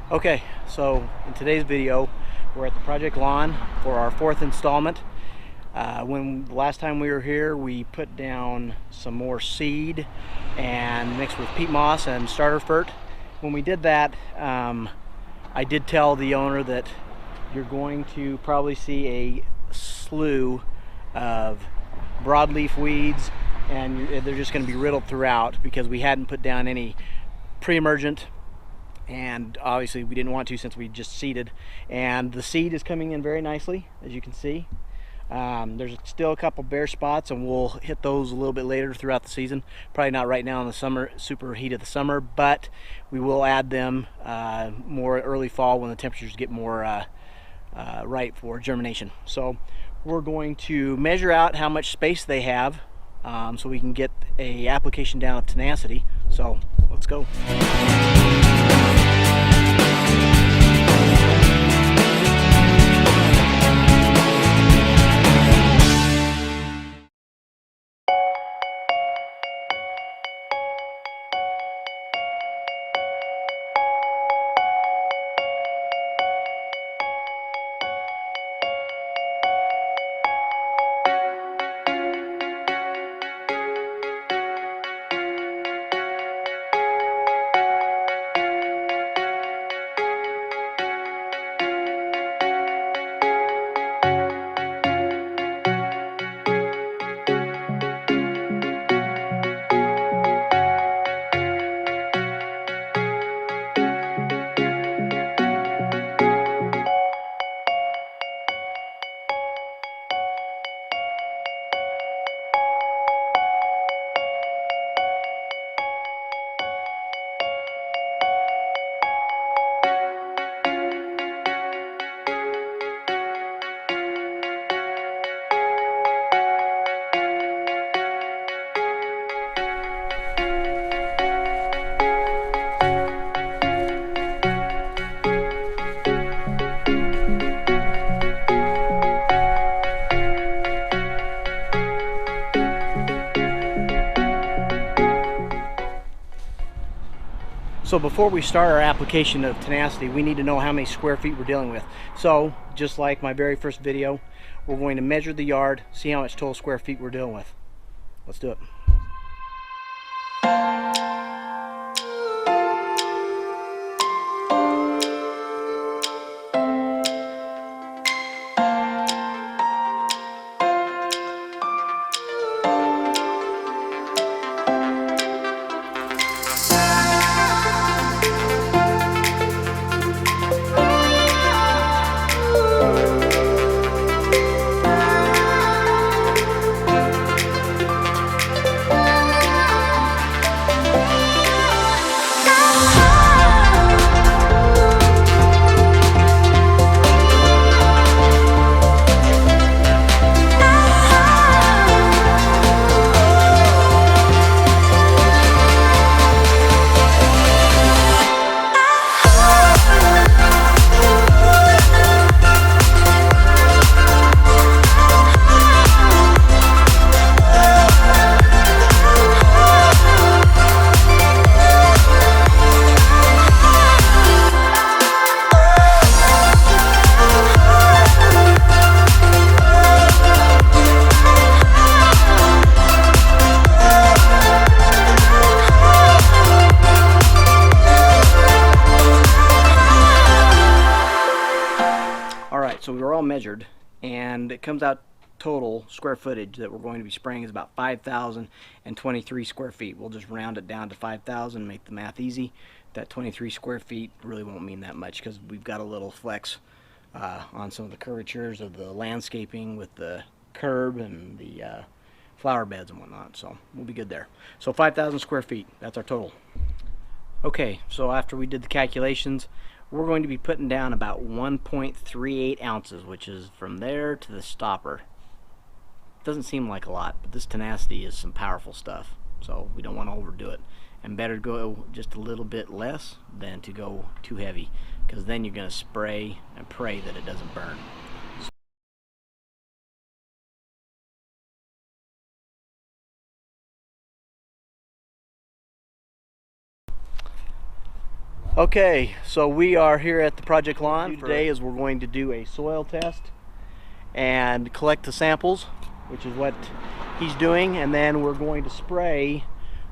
Okay, so in today's video, we're at the project lawn for our fourth installment. When the last time we were here, we put down some more seed and mixed with peat moss and starter fert. When we did that, I did tell the owner that you're going to probably see a slew of broadleaf weeds, and they're just going to be riddled throughout because we hadn't put down any pre-emergent, and obviously we didn't want to since we just seeded. And the seed is coming in very nicely, as you can see. There's still a couple bare spots, and we'll hit those a little bit later throughout the season. Probably not right now in the summer, super heat of the summer, but we will add them more early fall when the temperatures get more right for germination. So we're going to measure out how much space they have so we can get a application down of Tenacity. So let's go. So before we start our application of Tenacity, we need to know how many square feet we're dealing with. So just like my very first video, we're going to measure the yard, see how much total square feet we're dealing with. Let's do it. So we were all measured, and it comes out total square footage that we're going to be spraying is about 5,023 square feet. We'll just round it down to 5,000, make the math easy. That 23 square feet really won't mean that much because we've got a little flex on some of the curvatures of the landscaping with the curb and the flower beds and whatnot, so we'll be good there. So 5,000 square feet, that's our total. Okay, so after we did the calculations, we're going to be putting down about 1.38 ounces, which is from there to the stopper. Doesn't seem like a lot, but this Tenacity is some powerful stuff, so we don't want to overdo it. And better to go just a little bit less than to go too heavy, because then you're going to spray and pray that it doesn't burn. Okay, so we are here at the Project Lawn today as we're going to do a soil test and collect the samples, which is what he's doing, and then we're going to spray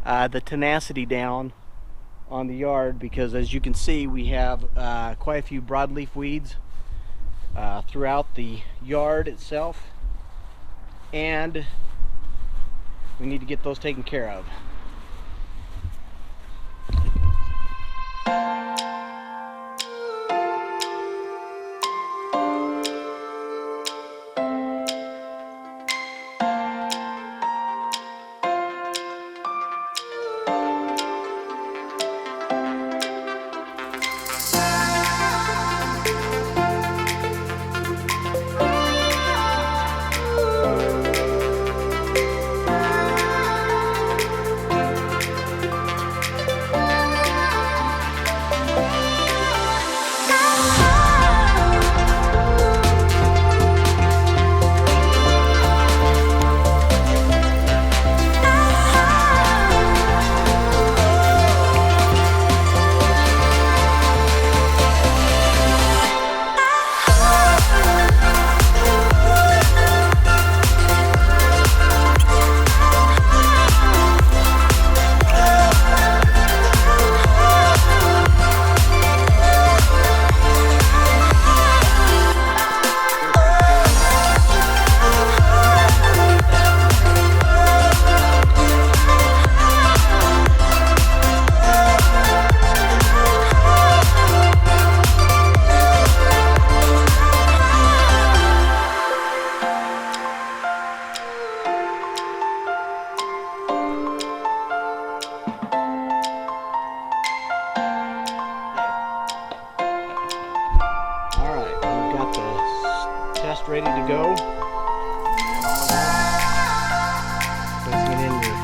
the Tenacity down on the yard, because as you can see we have quite a few broadleaf weeds throughout the yard itself, and we need to get those taken care of. Test ready to go. Placing it in here.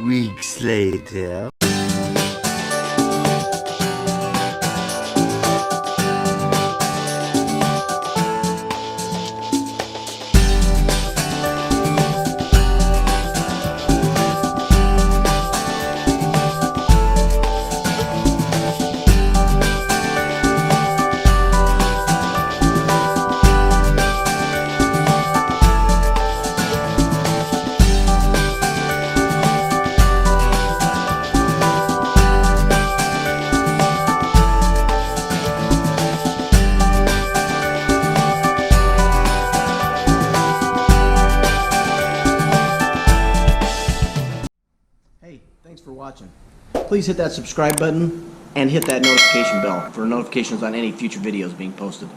Weeks later. watching. Please hit that subscribe button and hit that notification bell for notifications on any future videos being posted.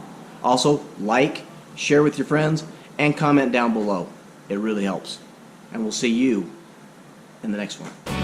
Also, like, share with your friends, and comment down below. It really helps. And we'll see you in the next one.